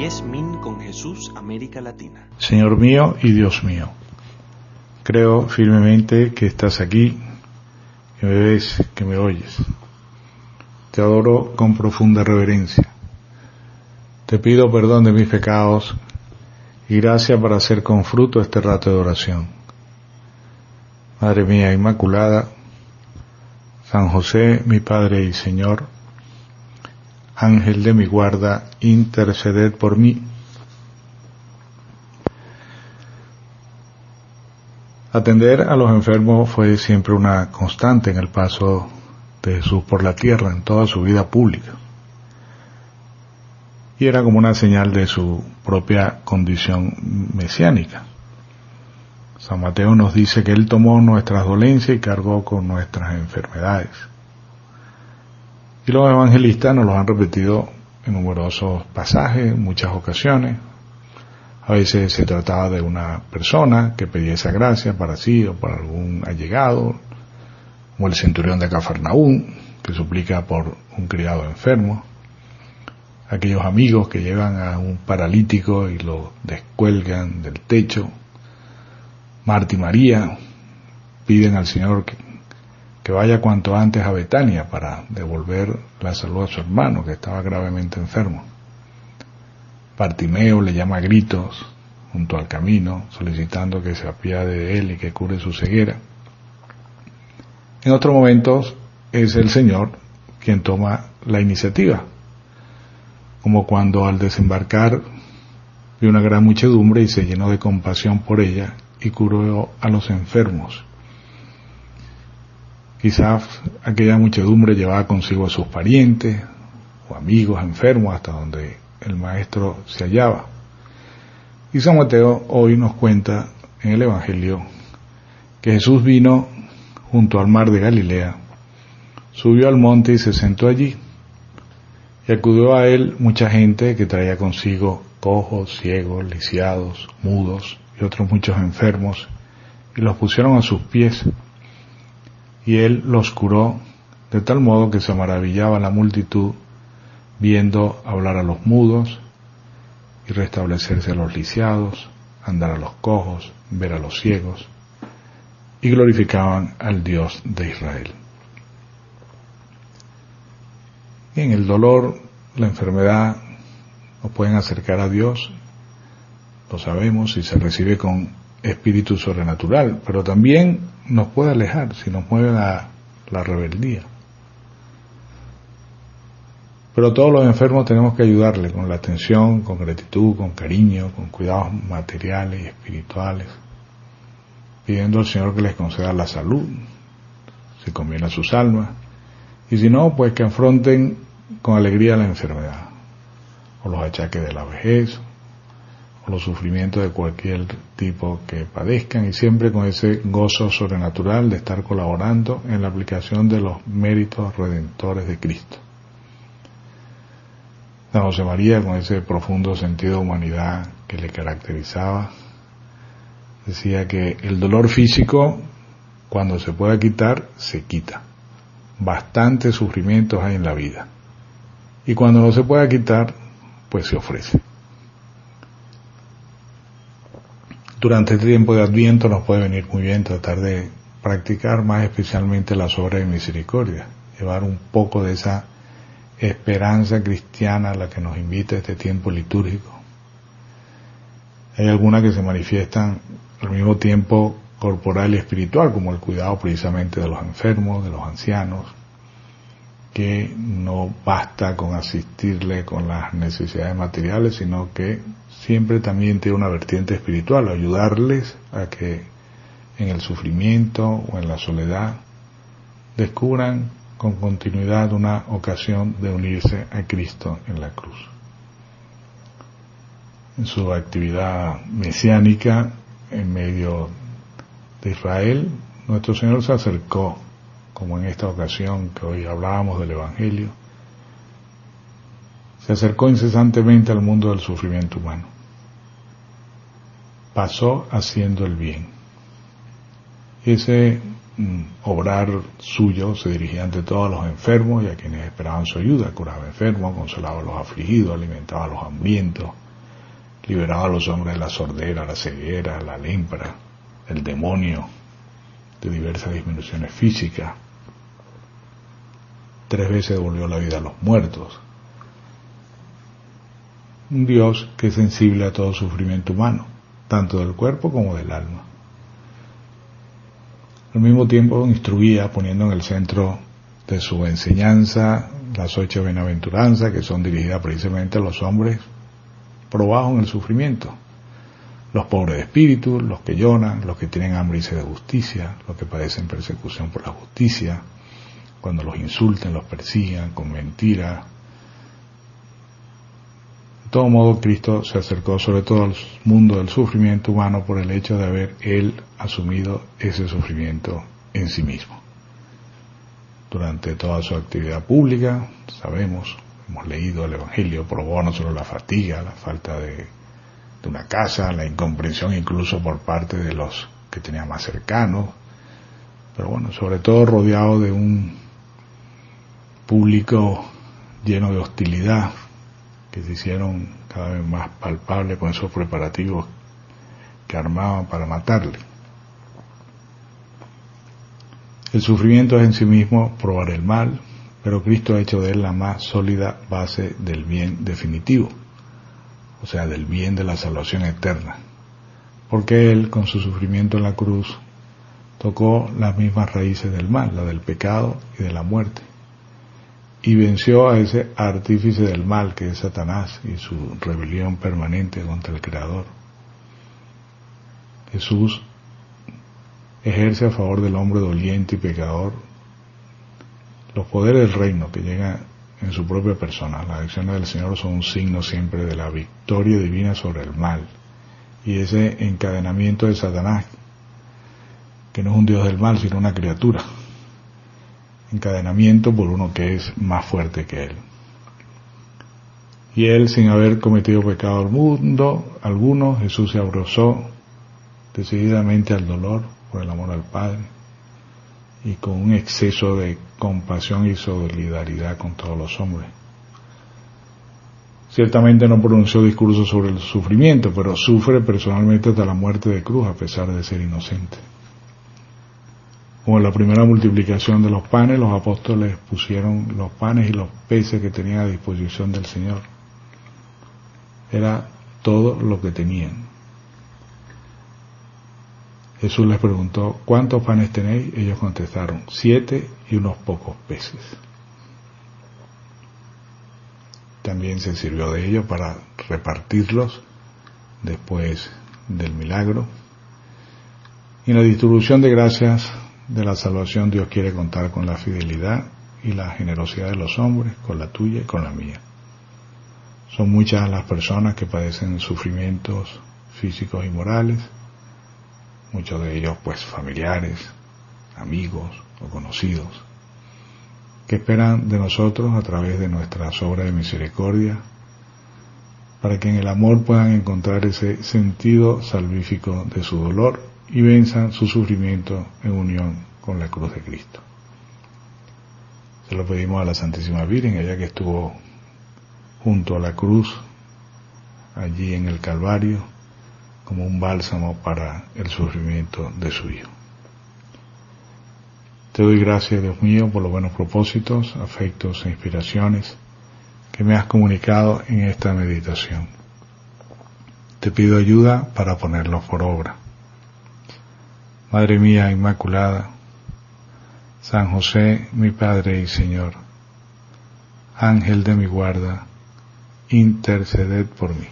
10 Min con Jesús, América Latina. Señor mío y Dios mío, creo firmemente que estás aquí, que me ves, que me oyes. Te adoro con profunda reverencia. Te pido perdón de mis pecados y gracia para hacer con fruto este rato de oración. Madre mía Inmaculada, San José, mi Padre y Señor, Ángel de mi guarda, interceded por mí. Atender a los enfermos fue siempre una constante en el paso de Jesús por la tierra, en toda su vida pública. Y era como una señal de su propia condición mesiánica. San Mateo nos dice que Él tomó nuestras dolencias y cargó con nuestras enfermedades. Y los evangelistas nos lo han repetido en numerosos pasajes, en muchas ocasiones. A veces se trataba de una persona que pedía esa gracia para sí o para algún allegado, como el centurión de Cafarnaún, que suplica por un criado enfermo. Aquellos amigos que llevan a un paralítico y lo descuelgan del techo. Marta y María piden al Señor que vaya cuanto antes a Betania para devolver la salud a su hermano que estaba gravemente enfermo. Bartimeo le llama a gritos junto al camino, solicitando que se apiade de él y que cure su ceguera. En otros momentos es el Señor quien toma la iniciativa, como cuando al desembarcar vio una gran muchedumbre y se llenó de compasión por ella y curó a los enfermos. Quizás aquella muchedumbre llevaba consigo a sus parientes o amigos enfermos hasta donde el Maestro se hallaba. Y San Mateo hoy nos cuenta en el Evangelio que Jesús vino junto al mar de Galilea, subió al monte y se sentó allí. Y acudió a él mucha gente que traía consigo cojos, ciegos, lisiados, mudos y otros muchos enfermos, y los pusieron a sus pies. Y él los curó de tal modo que se maravillaba la multitud viendo hablar a los mudos y restablecerse a los lisiados, andar a los cojos, ver a los ciegos, y glorificaban al Dios de Israel. En el dolor, la enfermedad nos pueden acercar a Dios, lo sabemos, si se recibe con espíritu sobrenatural, pero también nos puede alejar si nos mueve a la rebeldía. Pero todos los enfermos tenemos que ayudarle con la atención, con gratitud, con cariño, con cuidados materiales y espirituales, pidiendo al Señor que les conceda la salud, si conviene a sus almas, y si no, pues que afronten con alegría la enfermedad, o los achaques de la vejez, o los sufrimientos de cualquier tipo que padezcan, y siempre con ese gozo sobrenatural de estar colaborando en la aplicación de los méritos redentores de Cristo. San José María, con ese profundo sentido de humanidad que le caracterizaba, decía que el dolor físico, cuando se pueda quitar, se quita. Bastantes sufrimientos hay en la vida. Y cuando no se pueda quitar, pues se ofrece. Durante este tiempo de Adviento nos puede venir muy bien tratar de practicar más especialmente las obras de misericordia, llevar un poco de esa esperanza cristiana a la que nos invita este tiempo litúrgico. Hay algunas que se manifiestan al mismo tiempo corporal y espiritual, como el cuidado precisamente de los enfermos, de los ancianos, que no basta con asistirle con las necesidades materiales, sino que siempre también tiene una vertiente espiritual, ayudarles a que en el sufrimiento o en la soledad descubran con continuidad una ocasión de unirse a Cristo en la cruz. En su actividad mesiánica en medio de Israel, nuestro Señor se acercó, como en esta ocasión que hoy hablábamos del Evangelio, se acercó incesantemente al mundo del sufrimiento humano. Pasó haciendo el bien. Ese obrar suyo se dirigía ante todo a los enfermos y a quienes esperaban su ayuda, curaba enfermos, consolaba a los afligidos, alimentaba a los hambrientos, liberaba a los hombres de la sordera, la ceguera, la lepra, el demonio, de diversas disminuciones físicas. 3 veces devolvió la vida a los muertos. Un Dios que es sensible a todo sufrimiento humano, tanto del cuerpo como del alma. Al mismo tiempo instruía, poniendo en el centro de su enseñanza las 8 bienaventuranzas, que son dirigidas precisamente a los hombres probados en el sufrimiento, los pobres de espíritu, los que lloran, los que tienen hambre y sed de justicia, los que padecen persecución por la justicia, cuando los insulten, los persigan con mentiras. De todo modo, Cristo se acercó sobre todo al mundo del sufrimiento humano por el hecho de haber Él asumido ese sufrimiento en sí mismo. Durante toda su actividad pública, sabemos, hemos leído el Evangelio, probó no solo la fatiga, la falta de una casa, la incomprensión incluso por parte de los que tenía más cercanos, pero bueno, sobre todo rodeado de un público lleno de hostilidad, que se hicieron cada vez más palpables con esos preparativos que armaban para matarle. El sufrimiento es en sí mismo probar el mal, pero Cristo ha hecho de él la más sólida base del bien definitivo, o sea, del bien de la salvación eterna, porque Él, con su sufrimiento en la cruz, tocó las mismas raíces del mal, la del pecado y de la muerte, y venció a ese artífice del mal que es Satanás y su rebelión permanente contra el Creador. Jesús ejerce a favor del hombre doliente y pecador los poderes del reino que llegan en su propia persona. Las acciones del Señor son un signo siempre de la victoria divina sobre el mal y ese encadenamiento de Satanás, que no es un Dios del mal sino una criatura, encadenamiento por uno que es más fuerte que él. Y él, sin haber cometido pecado alguno, Jesús se abrazó decididamente al dolor por el amor al Padre y con un exceso de compasión y solidaridad con todos los hombres. Ciertamente no pronunció discursos sobre el sufrimiento, pero sufre personalmente hasta la muerte de cruz a pesar de ser inocente. Como en la primera multiplicación de los panes, los apóstoles pusieron los panes y los peces que tenían a disposición del Señor. Era todo lo que tenían. Jesús les preguntó, ¿cuántos panes tenéis? Ellos contestaron, 7 y unos pocos peces. También se sirvió de ellos para repartirlos después del milagro. Y en la distribución de gracias de la salvación, Dios quiere contar con la fidelidad y la generosidad de los hombres, con la tuya y con la mía. Son muchas las personas que padecen sufrimientos físicos y morales, muchos de ellos pues familiares, amigos o conocidos, que esperan de nosotros a través de nuestras obras de misericordia, para que en el amor puedan encontrar ese sentido salvífico de su dolor y venzan su sufrimiento en unión con la cruz de Cristo. Se lo pedimos a la Santísima Virgen, ella que estuvo junto a la cruz, allí en el Calvario, como un bálsamo para el sufrimiento de su Hijo. Te doy gracias, Dios mío, por los buenos propósitos, afectos e inspiraciones que me has comunicado en esta meditación. Te pido ayuda para ponerlos por obra. Madre mía Inmaculada, San José, mi Padre y Señor, Ángel de mi guarda, interceded por mí.